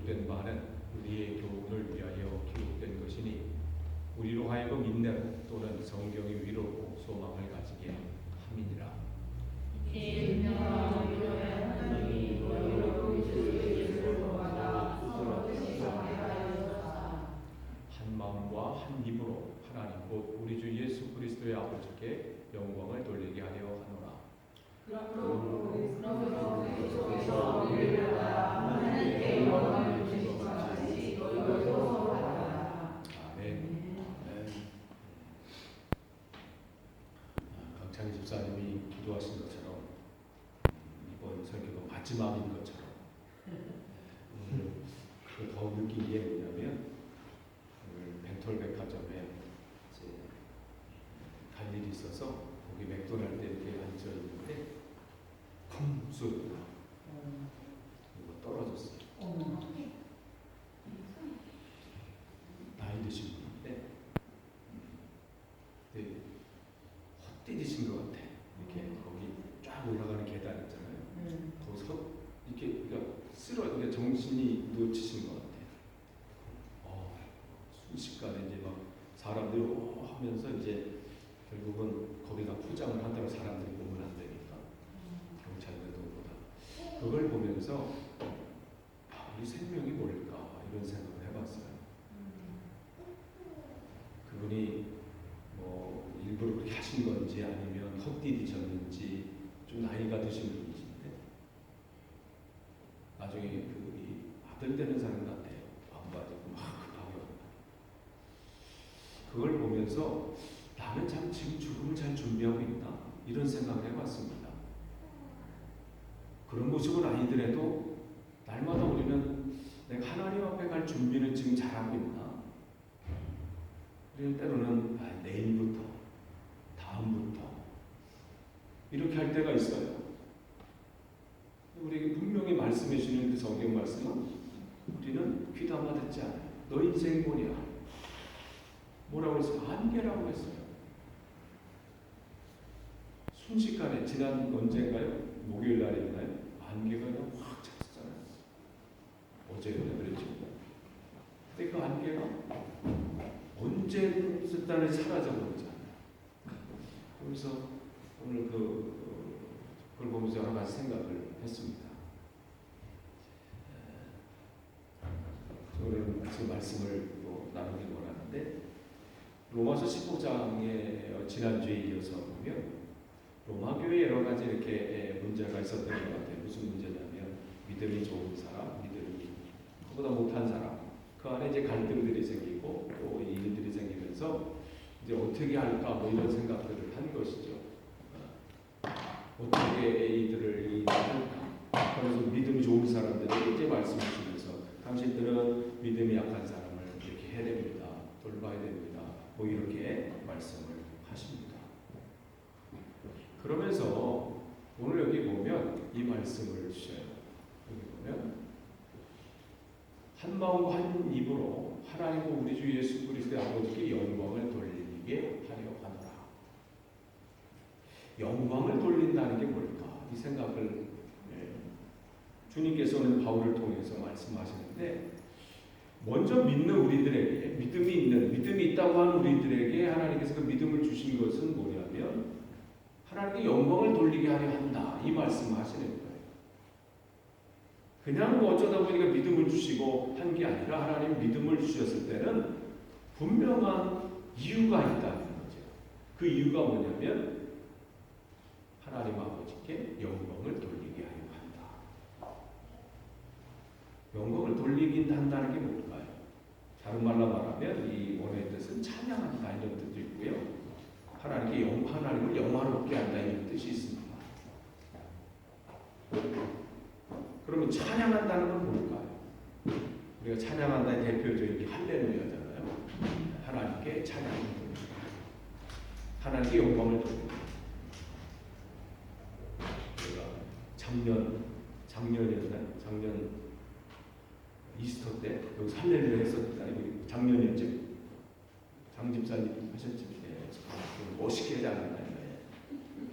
기록된 바는 우리의 교훈을 위하여 기록된 것이니 우리로 하여금 인내로 또는 성경의 위로로 소망을 가지게 함이니라. 한 마음과 한 입으로 하나님 곧 우리 주 예수 그리스도의 아버지께 영광을 돌리게 하려 하노라. 강창희 집사님이 기도하신 것처럼 이번 설교가 마지막인 것처럼 더 느낀 게 뭐냐면 오늘 벤톨백화점에 갈 일이 있어서 거기 맥도날드 이렇게 앉아 있는데 쿵 소리가 이거 떨어졌어요. 나이 드신 분인데 헛디디신 것 같아. 이렇게 거기 쫙 올라가는 계단 있잖아요. 거기서 이렇게 그러니까 정신이 놓치신 것 같아요. 순식간에 이제 막 사람들이 하면서 이제 결국은 거기다 포장을 한다고 사람들이 보면 안 되니까 경찰들도 보다 그걸 보면서 이 생명이 뭘까 이런 생각을 해봤어요. 그분이 뭐 일부러 그렇게 하신 건지 아니면 헛디디셨는지 좀 나이가 드신 분이신데 나중에 그 아들 되는 사람 같아요. 반바지고 막 급하게 그걸 보면서 나는 참 지금 죽음을 잘 준비하고 있나 이런 생각을 해봤습니다. 그런 모습은 아니더라도 날마다 우리는 내가 하나님 앞에 갈 준비는 지금 잘하고 있나? 그리고 때로는 내일부터 다음부터 이렇게 할 때가 있어요. 우리에게 분명히 말씀해 주시는 그 성경 말씀은 우리는 귀담아 듣지 않아요. 너 인생 뭐냐? 뭐라고 했어요? 안개라고 했어요. 순식간에 지난 언젠가요? 목요일 날인가요? 안개가 그냥 확 찼잖아요. 어제였나 그랬죠. 근데 그 안개가 언제든지 사라져버리잖아요. 그래서 오늘 그걸 보면서 여러 가지 생각을 했습니다. 오늘 그 말씀을 나누길 원하는데 로마서 15장에 지난주에 이어서 보면 로마 교회에 여러 가지 이렇게 문제가 있었던 것 같아요. 무슨 문제냐면 믿음이 좋은 사람, 믿음이 그보다 못한 사람, 그 안에 이제 갈등들이 생기고 또 일들이 생기면서 이제 어떻게 할까 뭐 이런 생각들을 한 것이죠. 어떻게 이들을 할까? 그래서 믿음이 좋은 사람들이 이제 말씀을 주면서 당신들은 믿음이 약한 사람을 이렇게 해야 됩니다. 돌봐야 됩니다. 뭐 이렇게 말씀을 하십니다. 그러면서 오늘 여기 보면 이 말씀을 주셔요. 여기 보면 한 마음과 한 입으로 하나님과 우리 주 예수 그리스도의 아버지께 영광을 돌리게 하려 하노라. 영광을 돌린다는 게 뭘까? 이 생각을 주님께서는 바울을 통해서 말씀하시는데 먼저 믿는 우리들에게 믿음이 있다고 하는 우리들에게 하나님께서 그 믿음을 주신 것은 뭐냐면 하나님께 영광을 돌리게 하려 한다. 이 말씀을 하시는 거예요. 그냥 뭐 어쩌다 보니까 믿음을 주시고 한 게 아니라 하나님 믿음을 주셨을 때는 분명한 이유가 있다는 거죠. 그 이유가 뭐냐면 하나님 아버지께 영광을 돌리게 하려 한다. 영광을 돌리긴 한다는 게 뭘까요? 다른 말로 말하면 이 원어의 뜻은 찬양한다 이런 뜻도 있고요. 하나님을 영화롭게 한다 이런 뜻이 있습니다. 그러면 찬양한다는 건 뭘까요? 우리가 찬양한다의 대표적인 할렐루야잖아요. 하나님께 찬양을 돌립니다. 하나님께 영광을 돌립니다. 우리가 작년 이스터 때 여기 할렐루야 했었다. 작년이었죠. 장 집사님 하셨죠. 멋있게 하지 않았나요?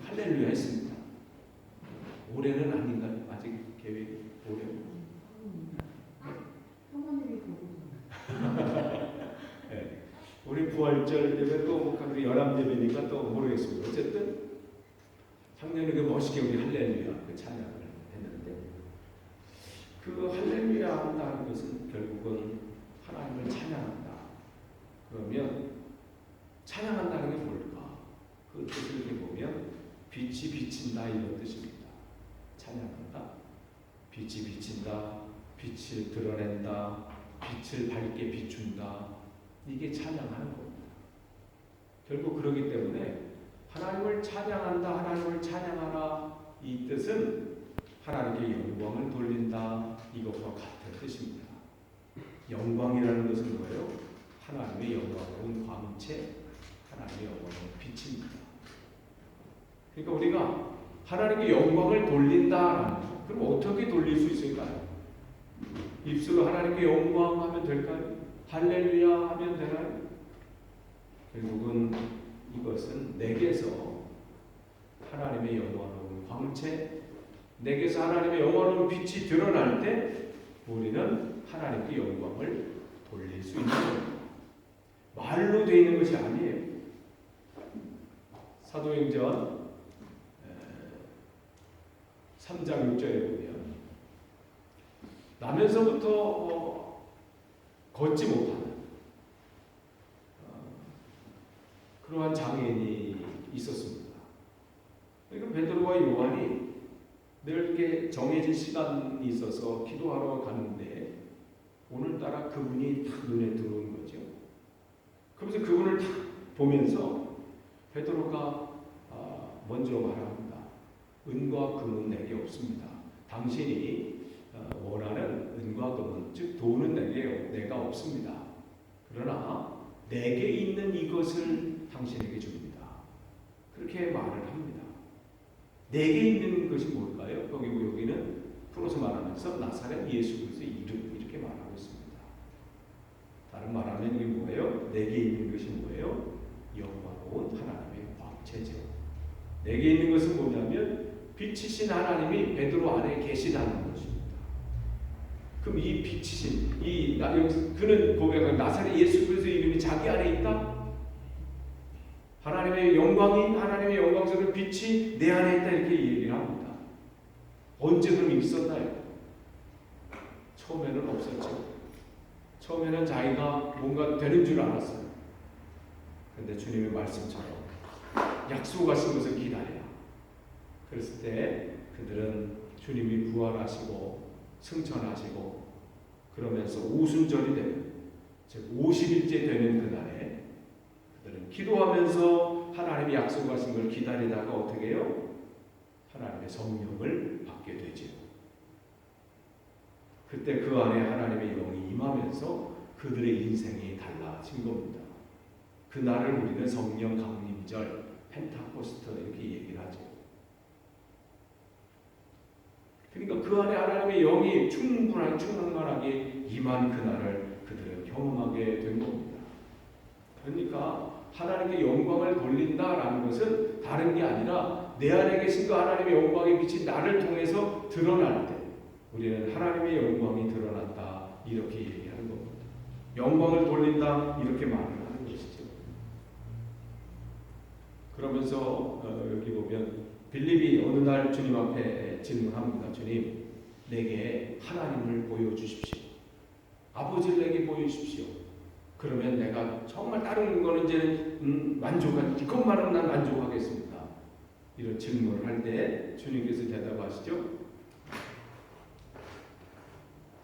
할렐루야 했습니다. 올해는 아닌가요? 아직 계획이 올해. 부활절 예배 또 연합 예배니까 또 모르겠습니다. 어쨌든 작년에 그 멋있게 우리 할렐루야 그 찬양을 했는데 그 할렐루야 한다는 것은 결국은 하나님을 찬양한다. 그러면 찬양한다는 게 뭘까? 그 뜻을 이렇게 보면 빛이 비친다 이런 뜻입니다. 찬양한다. 빛이 비친다. 빛을 드러낸다. 빛을 밝게 비춘다. 이게 찬양하는 겁니다. 결국 그러기 때문에 하나님을 찬양한다. 하나님을 찬양하라. 이 뜻은 하나님께 영광을 돌린다. 이것과 같은 뜻입니다. 영광이라는 것은 뭐예요? 하나님의 영광스러운 광채, 하나님의 영광스러운 빛입니다. 그러니까 우리가 하나님께 영광을 돌린다라는 것. 그럼 어떻게 돌릴 수 있을까요? 입술로 하나님께 영광하면 될까요? 할렐루야 하면 되나요? 결국은 이것은 내게서 하나님의 영광스러운 광채, 내게서 하나님의 영광스러운 빛이 드러날 때 우리는 하나님께 영광을 돌릴 수 있는 겁니다. 말로 되어 있는 것이 아니에요. 사도행전 3장 6절에 보면 나면서부터 걷지 못하는 그러한 장애인이 있었습니다. 그러니까 베드로와 요한이 늘 이렇게 정해진 시간이 있어서 기도하러 가는데 오늘따라 그분이 딱 눈에 들어오는 거죠. 그러면서 그분을 딱 보면서 베드로가 먼저 말합니다. 은과 금은 내게 없습니다. 당신이 원하는 은과 금은 즉 돈은 내가 없습니다. 그러나 내게 있는 이것을 당신에게 줍니다. 그렇게 말을 합니다. 내게 있는 것이 뭘까요? 여기는 풀어서 말하면서 나사렛 예수 그리스도의 이름 이렇게 말하고 있습니다. 다른 말하면 이게 뭐예요? 내게 있는 것이 뭐예요? 영광로운 하나님의 광채죠. 내게 있는 것은 뭐냐면 빛이신 하나님이 베드로 안에 계시다는 것입니다. 그럼 이 빛이신 그는 고백한 나사렛 예수 그리스도의 이름이 자기 안에 있다? 하나님의 영광인 하나님의 영광스러운 빛이 내 안에 있다 이렇게 얘기를 합니다. 언제 그럼 있었나요? 처음에는 없었죠. 처음에는 자기가 뭔가 되는 줄 알았어요. 그런데 주님의 말씀처럼 약속하신 것을 기다려라. 그랬을 때 그들은 주님이 부활하시고 승천하시고 그러면서 오순절이 되는 즉 50일째 되는 그날에 그들은 기도하면서 하나님이 약속하신 걸 기다리다가 어떻게 해요? 하나님의 성령을 받게 되죠. 그때 그 안에 하나님의 영이 임하면서 그들의 인생이 달라진 겁니다. 그날을 우리는 성령 강림절, 펜타코스트 이렇게 얘기를 하죠. 그러니까 그 안에 하나님의 영이 충만하게 임한 그날을 그들은 경험하게 된 겁니다. 그러니까 하나님께 영광을 돌린다라는 것은 다른 게 아니라 내 안에 계신 그 하나님의 영광의 빛이 나를 통해서 드러날 때 우리는 하나님의 영광이 드러난다 이렇게 얘기하는 겁니다. 영광을 돌린다 이렇게 말을 하는 것이죠. 그러면서 여기 보면 빌립이 어느 날 주님 앞에 질문합니다. 주님, 내게 하나님을 보여주십시오. 아버지를 내게 보여주십시오. 그러면 내가 정말 다른 거는 이제는 이것만은 난 만족하겠습니다. 이런 질문을 할 때 주님께서 대답하시죠.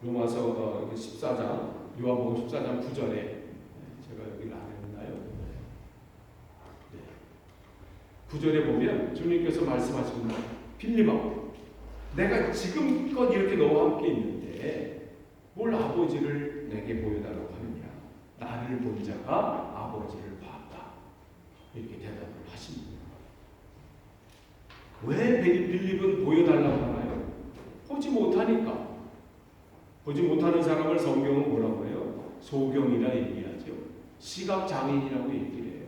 로마서 14장, 요한복음 14장 9절에 제가 여기를 안 했나요? 9절에 보면 주님께서 말씀하십니다. 빌립아, 내가 지금껏 이렇게 너와 함께 있는데 뭘 아버지를 내게 보여달라고 하느냐? 나를 본 자가 아버지를 봤다. 이렇게 대답을 하십니다. 왜 빌립은 보여달라고 하나요? 보지 못하니까. 보지 못하는 사람을 성경은 뭐라고 해요? 소경이라 얘기하죠. 시각장애인이라고 얘기를 해요.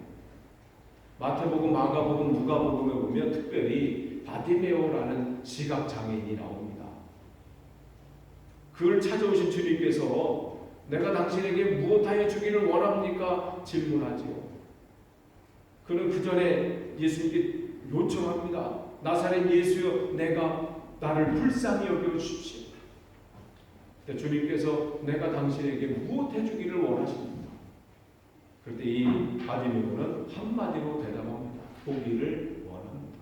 마태복음, 마가복음, 누가복음에 보면 특별히 바디메오라는 시각장애인이 나옵니다. 그걸 찾아오신 주님께서 내가 당신에게 무엇하여 주기를 원합니까? 질문하지요. 그는 그 전에 예수님께 요청합니다. 나사렛 예수여, 나를 불쌍히 여겨 주십시오. 주님께서 내가 당신에게 무엇해 주기를 원하십니까? 그때 이 바디메오는 한마디로 대답합니다. 보기를 원합니다.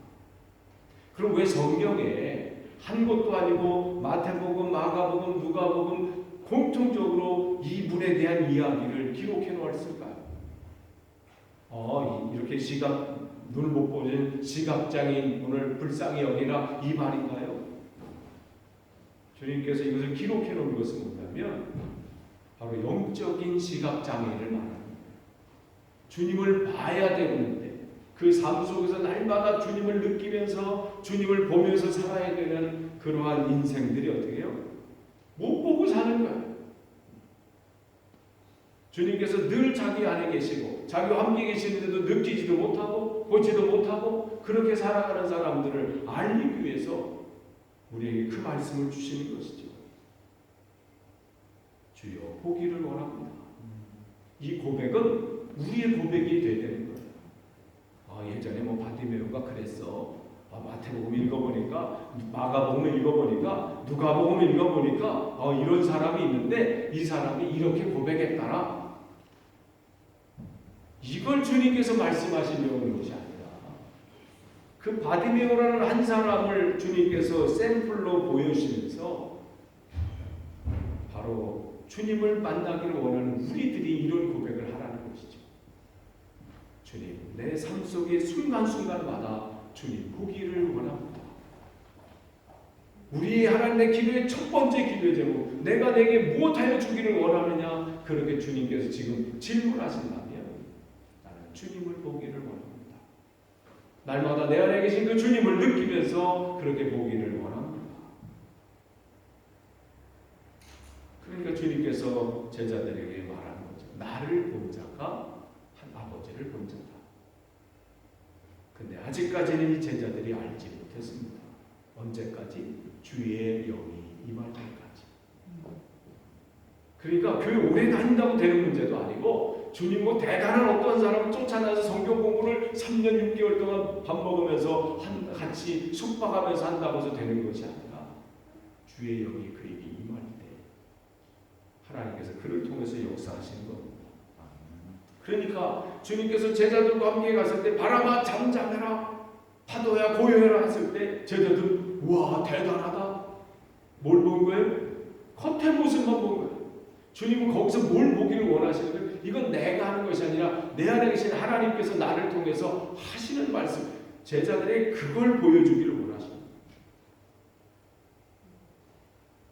그럼 왜 성경에 한 곳도 아니고 마태복음, 마가복음, 누가복음 공통적으로 이 분에 대한 이야기를 기록해 놓았을까요? 이렇게 눈을 못 보는 시각장애인 분을 불쌍히 여기라, 이 말인가요? 주님께서 이것을 기록해 놓은 것은 뭐냐면 바로 영적인 시각장애인을 말합니다. 주님을 봐야 되는데 그 삶 속에서 날마다 주님을 느끼면서 주님을 보면서 살아야 되는 그러한 인생들이 어떻게 해요? 못 보고 사는 거예요. 주님께서 늘 자기 안에 계시고 자기와 함께 계시는데도 느끼지도 못하고 보지도 못하고 그렇게 살아가는 사람들을 알리기 위해서 우리에게 그 말씀을 주시는 것이죠. 주여, 보기를 원합니다. 이 고백은 우리의 고백이 되야 되는 거예요. 예전에 바디메오가 그랬어. 마태복음 읽어보니까, 마가복음 읽어보니까, 누가복음 읽어보니까 이런 사람이 있는데 이 사람이 이렇게 고백했더라. 이걸 주님께서 말씀하시려는 것이 아니라 그 바디메오라는 한 사람을 주님께서 샘플로 보여주시면서 바로 주님을 만나기를 원하는 우리들이 이런 고백을 하라는 것이죠. 주님, 내 삶 속의 순간순간마다 주님 보기를 원합니다. 우리 하나님의 기도의 첫 번째 기도의 제목, 내가 내게 무엇하여 주기를 원하느냐, 그렇게 주님께서 지금 질문하신다면 나는 주님을 보기를 원합니다. 날마다 내 안에 계신 그 주님을 느끼면서 그렇게 보기를 원합니다. 그러니까 주님께서 제자들에게 말하는 거죠. 나를 본 자가 아버지를 본 자다. 근데 아직까지는 이 제자들이 알지 못했습니다. 언제까지? 주의 영이 임할 때까지. 그러니까 교회 오래 다닌다고 되는 문제도 아니고 주님 대단한 어떤 사람을 쫓아나서 성경 공부를 3년 6개월 동안 밥 먹으면서 같이 숙박하면서 한다고 해서 되는 것이 아니라 주의 영이 그에게 임할 때 하나님께서 그를 통해서 역사하시는 겁니다. 그러니까 주님께서 제자들과 함께 갔을 때 바람아 잠잠해라, 파도야 고요해라 했을 때 제자들 우와 대단하다. 뭘 본 거예요? 겉의 모습만 본 거예요. 주님은 거기서 뭘 보기를 원하시는 거예요? 이건 내가 하는 것이 아니라 내 안에 계신 하나님께서 나를 통해서 하시는 말씀, 제자들에게 그걸 보여주기를 원하십니다.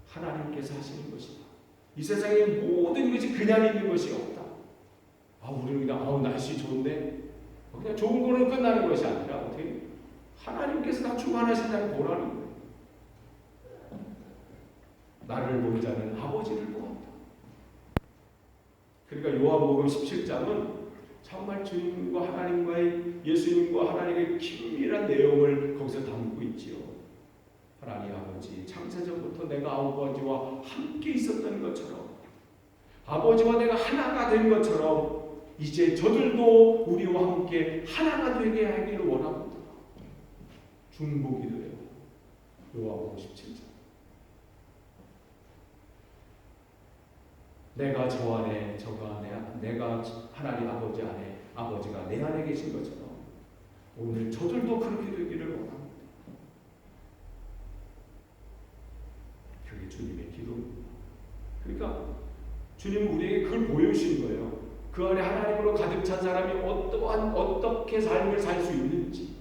하나님께서 하시는 것이다. 이 세상에 모든 것이 그냥 있는 것이 없다. 우리는 그냥 날씨 좋은데 그냥 좋은 거로 끝나는 것이 아니라 어떻게 하나님께서 다 주관하신다는 보라는 거예요. 나를 본 자는 아버지를 보았다. 그러니까 요한복음 17장은 정말 주님과 하나님과의, 예수님과 하나님의 긴밀한 내용을 거기서 담고 있지요. 하나님 아버지, 창세전부터 내가 아버지와 함께 있었던 것처럼, 아버지와 내가 하나가 된 것처럼 이제 저들도 우리와 함께 하나가 되게 하기를 원합니다. 중보기도예요. 요한복음 17장. 내가 저 안에, 저가 내가 하나님 아버지 안에, 아버지가 내 안에 계신 것처럼 오늘 저들도 그렇게 되기를 원합니다. 그게 주님의 기도입니다. 그러니까 주님은 우리에게 그걸 보여주신 거예요. 그 안에 하나님으로 가득 찬 사람이 어떻게 삶을 살 수 있는지,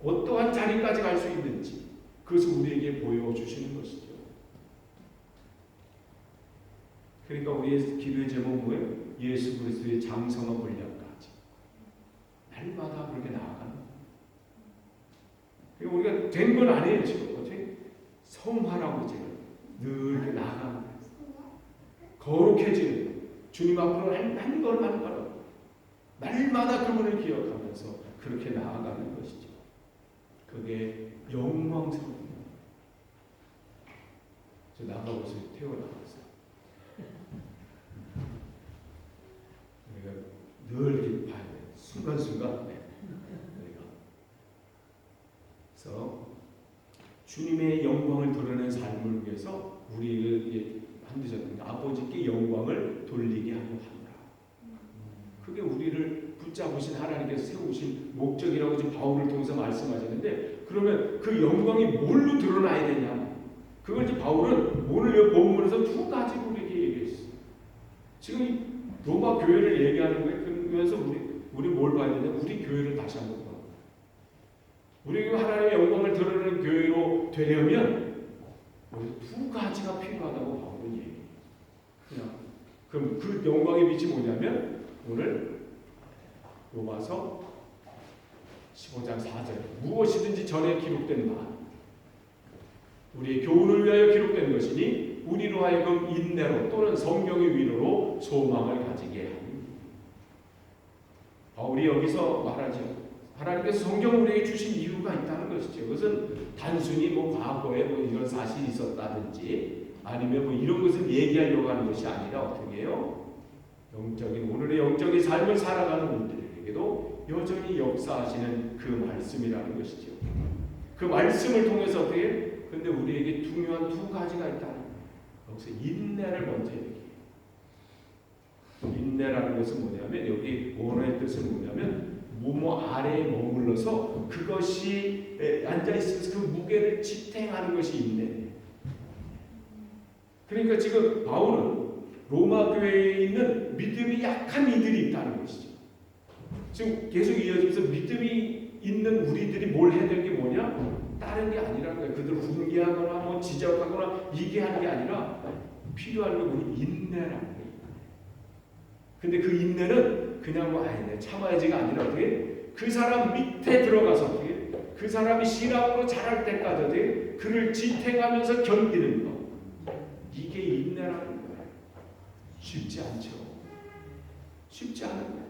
어떠한 자리까지 갈 수 있는지, 그것을 우리에게 보여주시는 것이죠. 그러니까 우리의 기도의 제목은 뭐예요? 예수 그리스도의 장성한 분량까지 날마다 그렇게 나아가는 거예요. 우리가 된 건 아니에요. 지금 어떻게 성화라고 지금 늘 이렇게 나아가는 거예요. 거룩해지는 거예요. 주님 앞으로 한 걸음 한 걸음 날마다 그분을 기억하면서 그렇게 나아가는 것이죠. 그게 영광스럽습니다. 저 나가보세요. 태어나왔어요. 영광을 드러내는 삶을 위해서 우리에게 만드셨던 아버지께 영광을 돌리게 하려 한다. 그게 우리를 붙잡으신 하나님께서 세우신 목적이라고 지금 바울을 통해서 말씀하셨는데, 그러면 그 영광이 뭘로 드러나야 되냐? 그걸 이제 바울은 오늘 이 본문에서 두 가지로 우리에게 얘기했어요. 지금 로마 교회를 얘기하는 거예요. 그러면서 우리 뭘 봐야 되냐? 우리 교회를 다시 한번 봐. 우리 하나님의 영광을 드러내는 교회로 되려면 두 가지가 필요하다고 바울은 얘기해요. 그럼 그 영광의 빛이 뭐냐면 오늘 로마서 15장 4절 무엇이든지 전에 기록된 바 우리의 교훈을 위하여 기록된 것이니 우리로 하여금 인내로 또는 성경의 위로로 소망을 가지게 하니. 바울이 여기서 말하죠. 하나님께서 성경을 우리에게 주신 이유가 있다는 것이죠. 그것은 단순히 뭐 과거에 뭐 이런 사실이 있었다든지 아니면 뭐 이런 것을 얘기하려고 하는 것이 아니라 어떻게 해요? 영적인 오늘의 영적인 삶을 살아가는 우리들에게도 여전히 역사하시는 그 말씀이라는 것이죠. 그 말씀을 통해서 어떻게? 근데 우리에게 중요한 두 가지가 있다는 거예요. 여기서 인내를 먼저 얘기해요. 인내라는 것은 뭐냐면 여기 원어의 뜻은 뭐냐면 뭐뭐 아래에 머물러서 그것이 앉아있으면서 그 무게를 지탱하는 것이 인내예요. 그러니까 지금 바울은 로마 교회에 있는 믿음이 약한 이들이 있다는 것이죠. 지금 계속 이어지면서 믿음이 있는 우리들이 뭘 해야 될 게 뭐냐? 다른 게 아니라는 거예요. 그들을 훈계하거나 뭐 지적하거나 이게 하는 게 아니라 필요한 건 인내라는 거예요. 근데 그 인내는 그냥 뭐 아니 참아야지가 아니라 어떻게 그 사람 밑에 들어가서 어떻게 그 사람이 신앙으로 자랄 때까지 어떻게 그를 지탱하면서 견디는 거. 이게 인내라는 거예요. 쉽지 않죠. 쉽지 않은 거예요.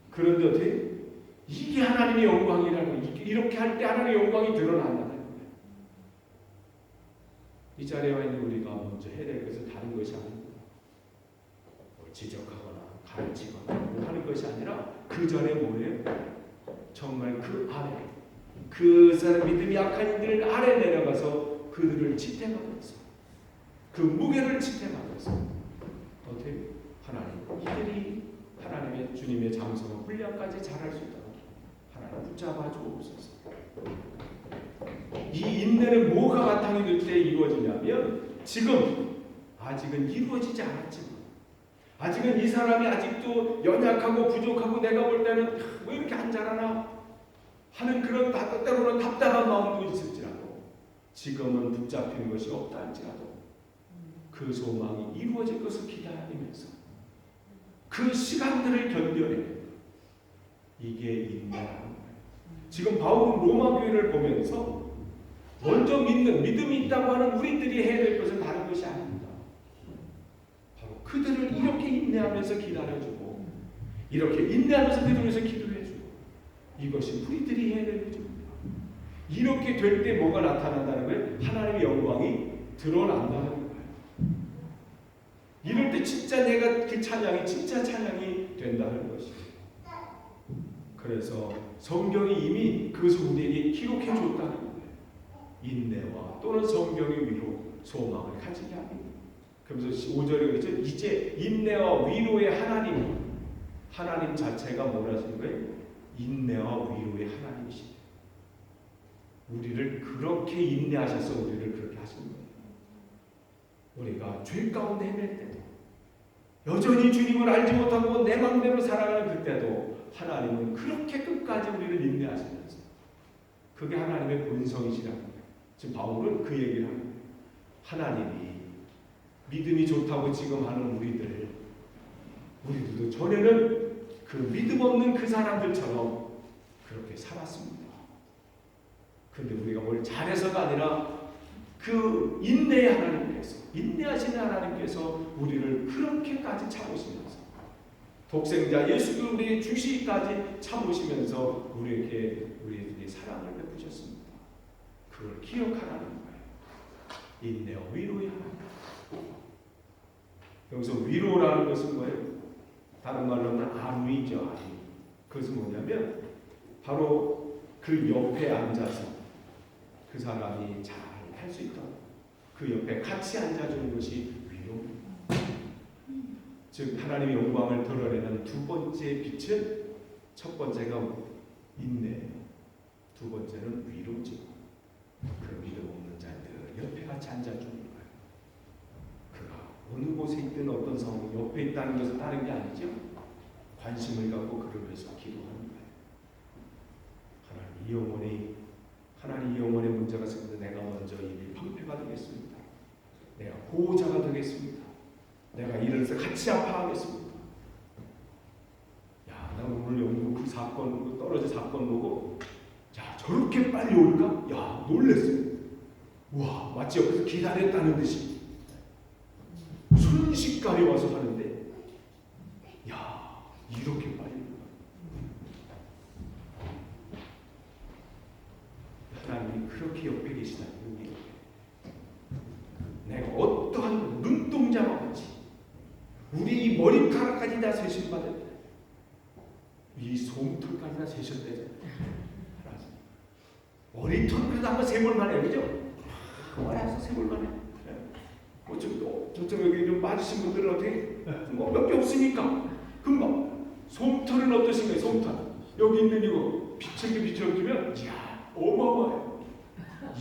그런데 어떻게 이게 하나님의 영광이라는 거예요. 이렇게 할 때 하나님의 영광이 드러난다는 거예요. 이 자리에 와 있는 우리가 먼저 해야 될 것은 다른 것이 아닙니다. 뭘 지적하거나 가르치거나 뭐 하는 것이 아니라 그 전에 뭐예요? 정말 그 아래 그 사람 믿음이 약한 이들 아래 내려가서 그들을 지탱하면서 그 무게를 지탱하면서 어떻게 하나님 이들이 하나님의 주님의 장성한 분량까지 잘할 수 있도록 하나님 붙잡아 주옵소서. 이 인내는 뭐가 바탕이 될 때 이루어지냐면 지금 아직은 이루어지지 않았지만 아직은 이 사람이 아직도 연약하고 부족하고 내가 볼 때는 왜 이렇게 안 자라나 하는 그런 때로는 답답한 마음도 있을지라도 지금은 붙잡히는 것이 없다 할지라도 그 소망이 이루어질 것을 기다리면서 그 시간들을 견뎌내는 이게 인내라는 거예요. 지금 바울은 로마 교회를 보면서 먼저 믿음이 있다고 하는 우리들이 해야 될 것은 다른 것이 아닙니다. 바로 그들을 이렇게 인내하면서 기다려주고 이렇게 인내하면서 그들을 위해서 기도해주고 이것이 우리들이 해야 될 일입니다. 이렇게 될 때 뭐가 나타난다는 거예요? 하나님의 영광이 드러난다는 거예요. 이럴 때 진짜 내가 그 찬양이 진짜 찬양이 된다는 것이에요. 그래서 성경이 이미 그것을 우리에게 기록해 줬다는 거예요. 인내와 또는 성경의 위로 소망을 가지게 합니다. 그러면서 5절에 그랬죠. 이제 인내와 위로의 하나님 자체가 뭐라 하시는 거예요? 인내와 위로의 하나님이시죠. 우리를 그렇게 인내하셔서 우리를 그렇게 하신 거예요. 우리가 죄 가운데 헤맬 때도 여전히 주님을 알지 못하고 내 마음대로 살아가는 그때도 하나님은 그렇게 끝까지 우리를 인내하시면서 그게 하나님의 본성이시라는 거예요. 지금 바울은 그 얘기를 하는 거예요. 하나님이 믿음이 좋다고 지금 하는 우리들도 전에는 그 믿음 없는 그 사람들처럼 그렇게 살았습니다. 그런데 우리가 뭘 잘해서가 아니라 그 인내의 하나님께서 인내하시는 하나님께서 우리를 그렇게까지 참으시면서 독생자 예수를 우리에게 주시기까지 참으시면서 우리들이 사랑을 베푸셨습니다. 그걸 기억하라는 거예요. 인내와 위로의 하나님. 여기서 위로라는 것은 뭐예요? 다른 말로는 안위죠. 안위. 그것은 뭐냐면 바로 그 옆에 앉아서 그 사람이 잘 할 수 있도록 그 옆에 같이 앉아주는 것이 위로입니다. 즉 하나님의 영광을 드러내는 두 번째 빛은 첫 번째가 인내예요. 두 번째는 위로죠. 그 위로 없는 자들 옆에 같이 앉아주는 거예요. 그가 어느 곳에 있든 어떤 상황 옆에 있다는 것은 다른 게 아니죠. 관심을 갖고 그를 위해서 기도하는 거예요. 하나님 이 영혼의 문제가 있으면 내가 먼저 이 방패가 되겠습니다. 내가 보호자가 되겠습니다. 내가 이래서 같이 아파하겠습니다. 야, 나 오늘 영국 그 사건, 떨어진 사건 보고 야, 저렇게 빨리 올까? 야, 놀랬어요. 와, 마치 옆에서 기다렸다는 듯이 순식간에 와서 하는데 야, 이렇게 빨리 하나님이 그렇게 옆에 계시다는 게 내가 어떠한 눈동자와 같이 우리 이 머리카락까지 다 세심받을 때 이 솜털까지 다 세셨대잖아요. 머리털 그래도 한번 세볼만 해요. 그죠? 머리에서 세볼만 해. 저쪽 여기 좀 빠지신 분들은 어떻게 뭐 몇 개 없으니까 금방 솜털은 어떠신가요? 솜털 여기 있는 이거 비춰게 비춰주면 이야 어마어마해요.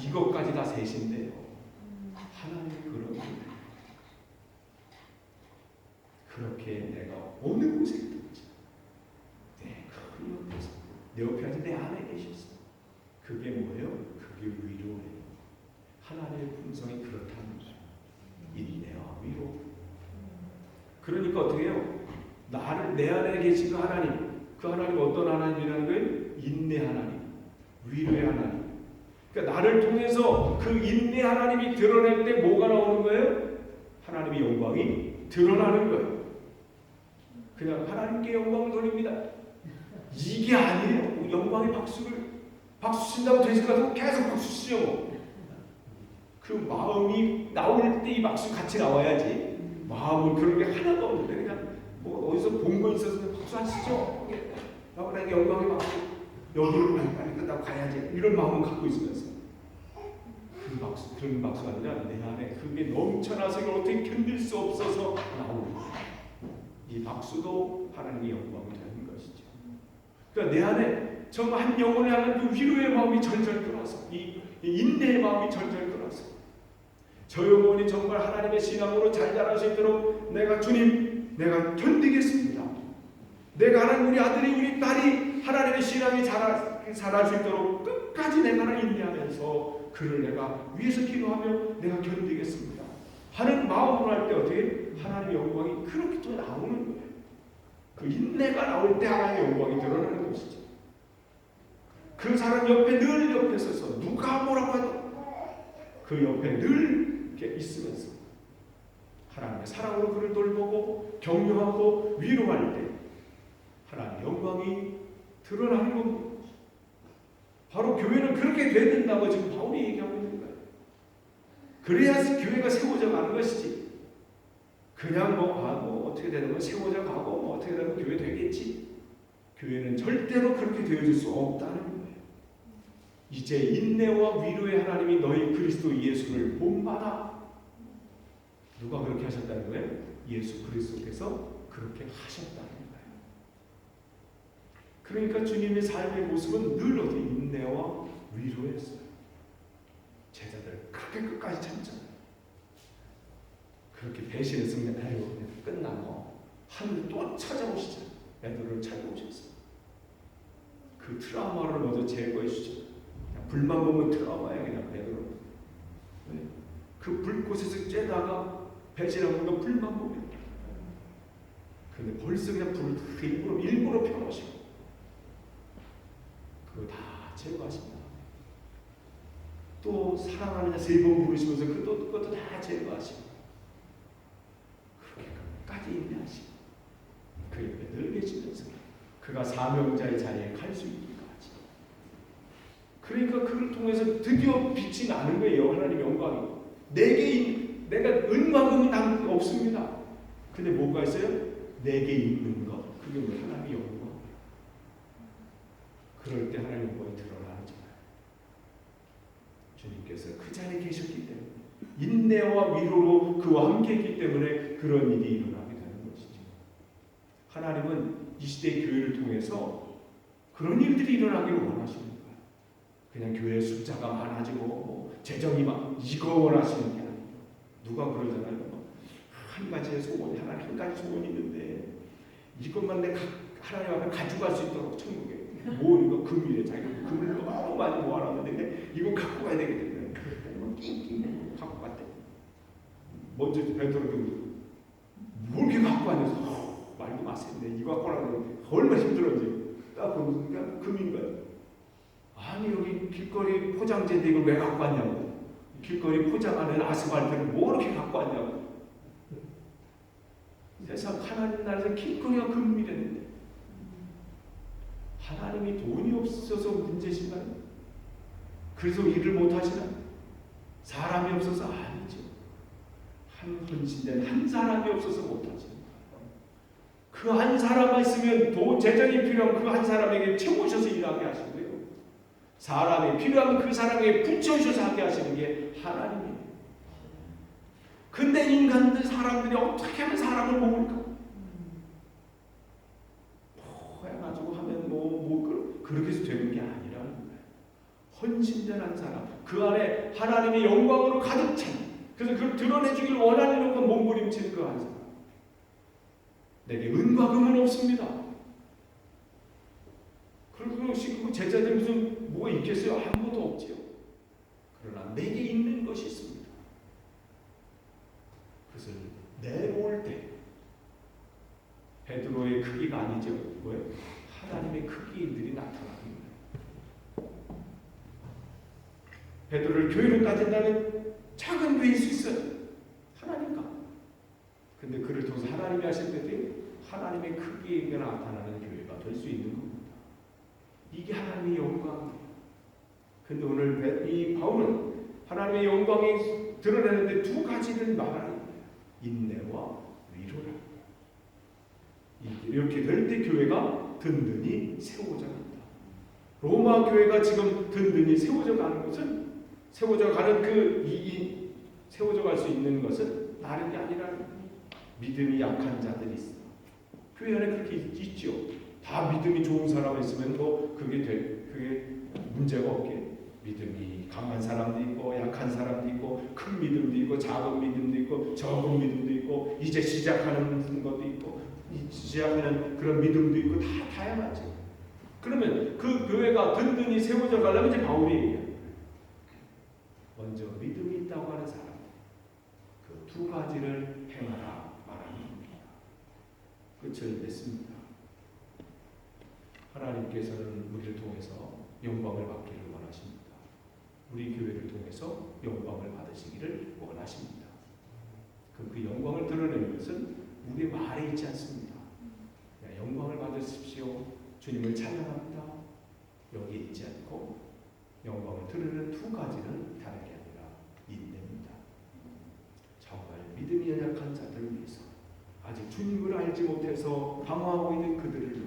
이것까지 다 세신데요. 하나님이 그런 그렇게 내가 어느 곳에 있든지 그 옆에서 내 옆에 아직 내 안에 계셨어. 그게 뭐예요? 그게 위로예요. 하나님의 품성이 그렇다는 거예요. 인내와 위로. 그러니까 어떻게 해요? 나를 내 안에 계신 그 하나님, 그 하나님 어떤 하나님이라는 거예요? 인내 하나님, 위로의 하나님. 그러니까 나를 통해서 그 인내 하나님이 드러낼 때 뭐가 나오는 거예요? 하나님의 영광이 드러나는 거예요. 그냥 하나님께 영광을 돌립니다. 이게 아니에요. 영광의 박수 친다고 되실 것 같고 계속 박수 치죠. 그 마음이 나올 때 이 박수 같이 나와야지. 마음은 그런 게 하나도 없는데 그냥 뭐 어디서 본 거 있어서 박수 안 치죠. 나에게 영광의 박수. 여기를 빨리 끝나고 가야지. 이런 마음을 갖고 있으면서 그 박수, 그런 박수가 아니라 내 안에 그게 넘쳐나서 이걸 어떻게 견딜 수 없어서 나오는 이 박수도 하나님의 영광이 되는 것이죠. 그러니까 내 안에 정말 한 영혼을 향한 그 위로의 마음이 절절 끓어서 이 인내의 마음이 절절 끓어서 저 영혼이 정말 하나님의 신앙으로 잘 자랄 수 있도록 내가 주님 내가 견디겠습니다. 내가 하나님 우리 아들이 우리 딸이 하나님의 신앙이 자랄 수 있도록 끝까지 내가 인내하면서 그를 내가 위해서 기도하며 내가 견디겠습니다 하는 마음으로 할 때 어떻게 하나님의 영광이 그렇게 또 나오는 거예요. 그 인내가 나올 때 하나님의 영광이 드러나는 것이죠. 그 사람 옆에 늘 옆에 서서 누가 뭐라고 해도 그 옆에 늘 이렇게 있으면서 하나님의 사랑으로 그를 돌보고 격려하고 위로할 때 하나님의 영광이 드러나는 겁니다. 바로 교회는 그렇게 돼야 된다고 지금 바울이 얘기하고 있는 거예요. 그래야 교회가 세워져 가는 것이지. 그냥 뭐 어떻게 되는 건 세워져 가고 뭐 어떻게 되면 교회 되겠지. 교회는 절대로 그렇게 되어질 수 없다는 거예요. 이제 인내와 위로의 하나님이 너희 그리스도 예수를 본받아. 누가 그렇게 하셨다는 거예요? 예수 그리스도께서 그렇게 하셨다는 거예요. 그러니까 주님의 삶의 모습은 늘 어디 인내와 위로였어요. 제자들 그렇게 끝까지 참잖아요. 그렇게 배신했으면 아유 끝나고 하늘 또 찾아오시잖아요. 베드로를 찾아오셨어요. 그 트라우마를 먼저 제거해 주죠. 불만 보면 트라우마야 그냥 베드로. 그 불꽃에서 쬐다가 배신한 거 불만 보면. 근데 벌써 그냥 불 일부러 펴놓으시고 그거 다 제거하십니다. 또 사랑하느냐 3번 부르시면서 그것도 다 제거하시고 그렇게 끝까지 인내하시고 그 옆에 늘 계시면서 그가 사명자의 자리에 갈 수 있기까지. 그러니까 그를 통해서 드디어 빛이 나는 거예요. 하나님의 영광이. 내가 은만큼은 남 없습니다. 근데 뭐가 있어요? 내게 있는 것. 그게 뭐 하나님의 영광. 그럴 때 하나님의 영광이 드러나잖아요. 주님께서 그 자리에 계셨기 때문에 인내와 위로로 그와 함께 했기 때문에 그런 일이 일어나게 되는 것이죠. 하나님은 이 시대의 교회를 통해서 그런 일들이 일어나기를 원하시는 거예요. 그냥 교회 숫자가 많아지고 재정이 막 이거 원하시는 게 아니에요. 누가 그러잖아요. 한 가지의 소원이 하나님 한 가지 소원이 있는데 이것만 내 하나님 앞에 가져갈 수 있도록 천국에 뭐 이거 금이래. 자기가 금을 너무 많이 모아놨는데 이거 갖고 가야 되기 때문에 그걸 낑낑 갖고 갔대. 먼저 베드로도 뭘 이렇게 갖고 왔냐고 말도 마세요. 이거 갖고 가려고 얼마나 힘들었지. 딱 보면 그냥 금인 거야. 아니 여기 길거리 포장재인데 이걸 왜 갖고 왔냐고. 길거리 포장하는 아스팔트를 뭐 이렇게 갖고 왔냐고. 세상 하나님 나라에서 길거리가 금이랬는데 하나님이 돈이 없어서 문제신가요? 그래서 일을 못하시나? 사람이 없어서 아니죠. 한 헌신된 한 사람이 없어서 못하죠. 그 한 사람만 있으면 돈 재정이 필요한 그 한 사람에게 채우셔서 일하게 하시고요. 사람이 필요하면 그 사람에게 붙여주셔서 하게 하시는 게 하나님이에요. 근데 인간들 사람들이 어떻게 하면 사람을 모을까? 뭐 해가지고 하면 그렇게 해서 되는 게 아니라는 거예요. 헌신된 한 사람, 그 안에 하나님의 영광으로 가득 찬, 그래서 그걸 드러내주길 원하는 건 몸부림치는 그 한 사람. 내게 은과 금은 없습니다. 그리고 제자들 무슨 뭐가 있겠어요? 아무것도 없지요. 그러나 내게 있는 것이 있습니다. 그것을 내놓을 때 베드로의 크기가 아니죠. 뭐예요? 하나님의 크기들이 나타나는 거예요. 베드로를 교회로 따진다면 작은 교회일 수 있어요. 하나님과. 근데 그를 통해서 하나님이 하실 때 하나님의 크기가 나타나는 교회가 될 수 있는 겁니다. 이게 하나님의 영광이에요. 근데 오늘 이 바울은 하나님의 영광이 드러내는데 두 가지를 말하는 거예요. 인내와 위로라. 이렇게 될 때 교회가 든든히 세워져 간다. 로마 교회가 지금 든든히 세워져 가는 것은 세워져 갈 수 있는 것은 다른 게 아니라 믿음이 약한 자들이 있어. 교회 안에 그렇게 있죠. 다 믿음이 좋은 사람이 있으면 그게 문제가 없게. 믿음이 강한 사람도 있고 약한 사람도 있고 큰 믿음도 있고 작은 믿음도 있고 적은 믿음도 있고 이제 시작하는 것도 있고 시작하는 그런 믿음도 있고 다 다양하죠. 그러면 그 교회가 든든히 세워져 가려면 이제 바울이 얘기해요. 먼저 믿음이 있다고 하는 사람 그 두 가지를 행하라 말하는 겁니다. 끝을 맺습니다. 하나님께서는 우리를 통해서 영광을 받기를 원하십니다. 우리 교회를 통해서 영광을 받으시기를 원하십니다. 그 영광을 드러내는 것은 우리의 말에 있지 않습니다. 영광을 받으십시오. 주님을 찬양합니다. 여기에 있지 않고 영광을 드러내는 두 가지는 다른 게 아니라 인내입니다. 정말 믿음이 연약한 자들을 위해서 아직 주님을 알지 못해서 방황하고 있는 그들을 위해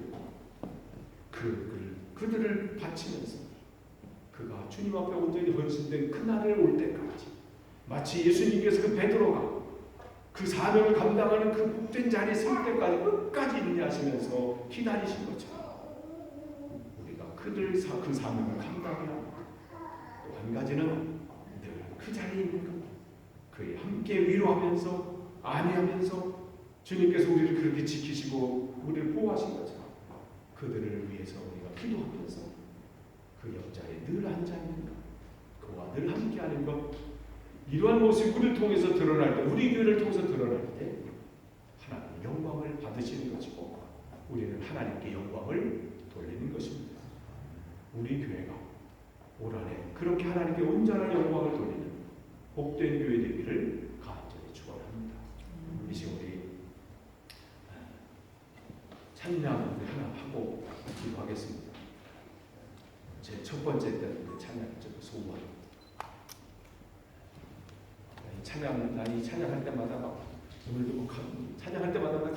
그들을 바치면서 그가 주님 앞에 온전히 헌신된 그날을 올 때까지 마치 예수님께서 그 베드로가 그 사명을 감당하는 그 복된 자리에 설 때까지 끝까지 인내하시면서 기다리신 것처럼 우리가 그 사명을 감당해야 합니다. 또 한 가지는 늘 그 자리에 있는 것, 그에 함께 위로하면서 안위하면서 주님께서 우리를 그렇게 지키시고 우리를 보호하신 것처럼 그들을 위해서 우리가 기도하면서 그 옆자리에 늘 앉아있는 것, 그와 늘 함께하는 것, 이러한 모습이 우리를 통해서 드러날 때, 우리 교회를 통해서 드러날 때 하나님의 영광을 받으시는 것이고 우리는 하나님께 영광을 돌리는 것입니다. 우리 교회가 올 한해 그렇게 하나님께 온전한 영광을 돌리는 복된 교회 되기를 간절히 축원합니다. 이 시간 우리 찬양 하나 하고 기도하겠습니다. 제 첫 번째 때는 찬양이죠. 소원. 이 찬양할 때마다 막 오늘도 찬양할 때마다 가슴